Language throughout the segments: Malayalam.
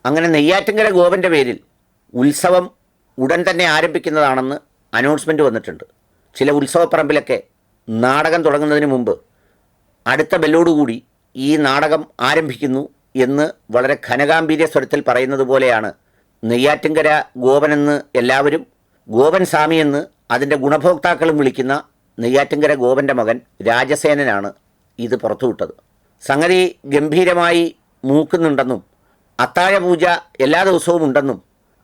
അങ്ങനെ നെയ്യാറ്റിൻകര ഗോപൻ്റെ പേരിൽ ഉത്സവം ഉടൻ തന്നെ ആരംഭിക്കുന്നതാണെന്ന് അനൗൺസ്മെൻറ്റ് വന്നിട്ടുണ്ട്. ചില ഉത്സവപ്പറമ്പിലൊക്കെ നാടകം തുടങ്ങുന്നതിന് മുമ്പ് അടുത്ത ബെല്ലോടുകൂടി ഈ നാടകം ആരംഭിക്കുന്നു എന്ന് വളരെ ഘനഗാംഭീര്യ സ്വരത്തിൽ പറയുന്നത് പോലെയാണ് നെയ്യാറ്റിൻകര ഗോപനെന്ന് എല്ലാവരും, ഗോപൻ സ്വാമി എന്ന് അതിൻ്റെ ഗുണഭോക്താക്കളും വിളിക്കുന്ന നെയ്യാറ്റിൻകര ഗോപൻ്റെ മകൻ രാജസേനനാണ് ഇത് പുറത്തുവിട്ടത്. സംഗതി ഗംഭീരമായി മൂക്കുന്നുണ്ടെന്നും അത്താഴ പൂജ എല്ലാ ദിവസവും ഉണ്ടെന്നും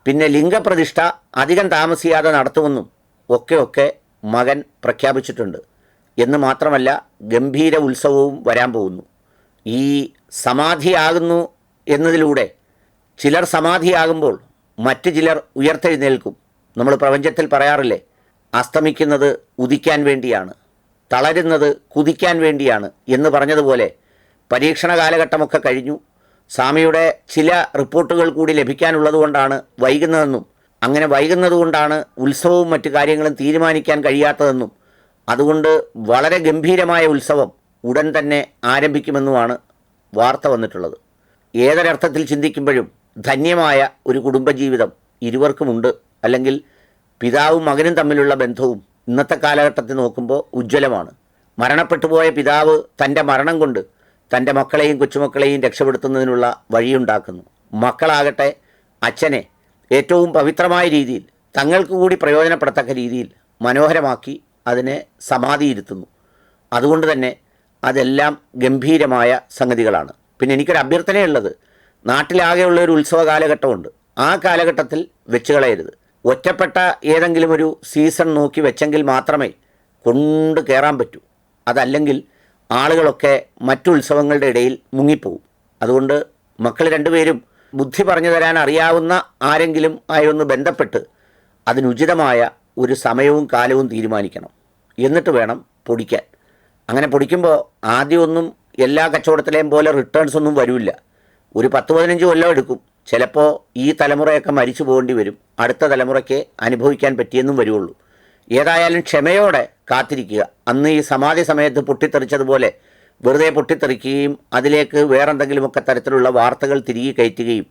പിന്നെ ലിംഗപ്രതിഷ്ഠ അധികം താമസിയാതെ നടത്തുമെന്നും ഒക്കെ മകൻ പ്രഖ്യാപിച്ചിട്ടുണ്ട്. എന്ന് മാത്രമല്ല, ഗംഭീര ഉത്സവവും വരാൻ പോകുന്നു. ഈ സമാധിയാകുന്നു എന്നതിലൂടെ ചിലർ സമാധിയാകുമ്പോൾ മറ്റു ചിലർ ഉയർത്തെഴുന്നേൽക്കും. നമ്മൾ പ്രപഞ്ചത്തിൽ പറയാറില്ലേ, അസ്തമിക്കുന്നത് ഉദിക്കാൻ വേണ്ടിയാണ്, തളരുന്നത് കുതിക്കാൻ വേണ്ടിയാണ് എന്ന് പറഞ്ഞതുപോലെ പരീക്ഷണ കാലഘട്ടമൊക്കെ കഴിഞ്ഞു. സ്വാമിയുടെ ചില റിപ്പോർട്ടുകൾ കൂടി ലഭിക്കാനുള്ളതുകൊണ്ടാണ് വൈകുന്നതെന്നും അങ്ങനെ വൈകുന്നതുകൊണ്ടാണ് ഉത്സവവും മറ്റു കാര്യങ്ങളും തീരുമാനിക്കാൻ കഴിയാത്തതെന്നും അതുകൊണ്ട് വളരെ ഗംഭീരമായ ഉത്സവം ഉടൻ തന്നെ ആരംഭിക്കുമെന്നുമാണ് വാർത്ത വന്നിട്ടുള്ളത്. ഏതൊരർത്ഥത്തിൽ ചിന്തിക്കുമ്പോഴും ധന്യമായ ഒരു കുടുംബജീവിതം ഇരുവർക്കുമുണ്ട്. അല്ലെങ്കിൽ പിതാവും മകനും തമ്മിലുള്ള ബന്ധവും ഇന്നത്തെ കാലഘട്ടത്തിൽ നോക്കുമ്പോൾ ഉജ്ജ്വലമാണ്. മരണപ്പെട്ടുപോയ പിതാവ് തൻ്റെ മരണം കൊണ്ട് തൻ്റെ മക്കളെയും കൊച്ചുമക്കളെയും രക്ഷപ്പെടുത്തുന്നതിനുള്ള വഴിയുണ്ടാക്കുന്നു. മക്കളാകട്ടെ അച്ഛനെ ഏറ്റവും പവിത്രമായ രീതിയിൽ തങ്ങൾക്ക് കൂടി പ്രയോജനപ്പെടത്തക്ക രീതിയിൽ മനോഹരമാക്കി അതിനെ സമാധിയിരുത്തുന്നു. അതുകൊണ്ട് തന്നെ അതെല്ലാം ഗംഭീരമായ സംഗതികളാണ്. പിന്നെ എനിക്കൊരു അഭ്യർത്ഥനയുള്ളത്, നാട്ടിലാകെയുള്ള ഒരു ഉത്സവ കാലഘട്ടമുണ്ട്. ആ കാലഘട്ടത്തിൽ വെച്ച് കളയരുത്. ഒറ്റപ്പെട്ട ഏതെങ്കിലും ഒരു സീസൺ നോക്കി വെച്ചെങ്കിൽ മാത്രമേ കൊണ്ട് കയറാൻ പറ്റൂ. അതല്ലെങ്കിൽ ആളുകളൊക്കെ മറ്റു ഉത്സവങ്ങളുടെ ഇടയിൽ മുങ്ങിപ്പോവും. അതുകൊണ്ട് മക്കൾ രണ്ടുപേരും ബുദ്ധി പറഞ്ഞു തരാൻ അറിയാവുന്ന ആരെങ്കിലും ആയൊന്ന് ബന്ധപ്പെട്ട് അതിനുചിതമായ ഒരു സമയവും കാലവും തീരുമാനിക്കണം. എന്നിട്ട് വേണം പൊടിക്കാൻ. അങ്ങനെ പൊടിക്കുമ്പോൾ ആദ്യമൊന്നും എല്ലാ കച്ചവടത്തിലെയും പോലെ റിട്ടേൺസ് ഒന്നും വരില്ല. ഒരു 10-15 കൊല്ലം എടുക്കും. ചിലപ്പോൾ ഈ തലമുറയൊക്കെ മരിച്ചു പോകേണ്ടി വരും. അടുത്ത തലമുറയ്ക്ക് അനുഭവിക്കാൻ പറ്റിയെന്നും വരുള്ളൂ. ഏതായാലും ക്ഷമയോടെ കാത്തിരിക്കുക. അന്ന് ഈ സമാധി സമയത്ത് പൊട്ടിത്തെറിച്ചതുപോലെ വെറുതെ പൊട്ടിത്തെറിക്കുകയും അതിലേക്ക് വേറെന്തെങ്കിലുമൊക്കെ തരത്തിലുള്ള വാർത്തകൾ തിരികെ കയറ്റുകയും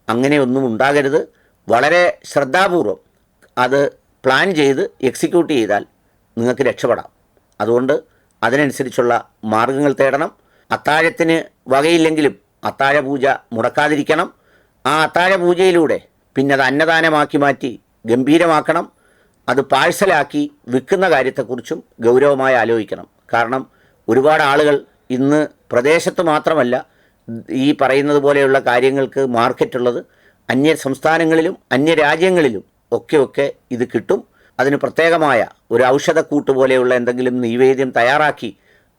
അങ്ങനെയൊന്നും ഉണ്ടാകരുത്. വളരെ ശ്രദ്ധാപൂർവം അത് പ്ലാൻ ചെയ്ത് എക്സിക്യൂട്ട് ചെയ്താൽ നിങ്ങൾക്ക് രക്ഷപ്പെടാം. അതുകൊണ്ട് അതിനനുസരിച്ചുള്ള മാർഗങ്ങൾ തേടണം. അത്താഴത്തിന് വകയില്ലെങ്കിലും അത്താഴ പൂജ മുടക്കാതിരിക്കണം. ആ അത്താഴ പൂജയിലൂടെ പിന്നെ അത് അന്നദാനമാക്കി മാറ്റി ഗംഭീരമാക്കണം. അത് പാഴ്സലാക്കി വിൽക്കുന്ന കാര്യത്തെക്കുറിച്ചും ഗൗരവമായി ആലോചിക്കണം. കാരണം ഒരുപാട് ആളുകൾ ഇന്ന് പ്രദേശത്ത് മാത്രമല്ല ഈ പറയുന്നത് പോലെയുള്ള കാര്യങ്ങൾക്ക് മാർക്കറ്റുള്ളത്. അന്യ സംസ്ഥാനങ്ങളിലും അന്യ രാജ്യങ്ങളിലും ഒക്കെ ഇത് കിട്ടും. അതിന് പ്രത്യേകമായ ഒരു ഔഷധക്കൂട്ട് പോലെയുള്ള എന്തെങ്കിലും നൈവേദ്യം തയ്യാറാക്കി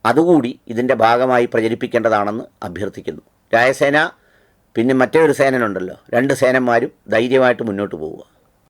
അതുകൂടി ഇതിൻ്റെ ഭാഗമായി പ്രചരിപ്പിക്കേണ്ടതാണെന്ന് അഭ്യർത്ഥിക്കുന്നു. രായസേന പിന്നെ മറ്റൊരു സേനനുണ്ടല്ലോ, 2 സേനന്മാരും ധൈര്യമായിട്ട് മുന്നോട്ട് പോവുക.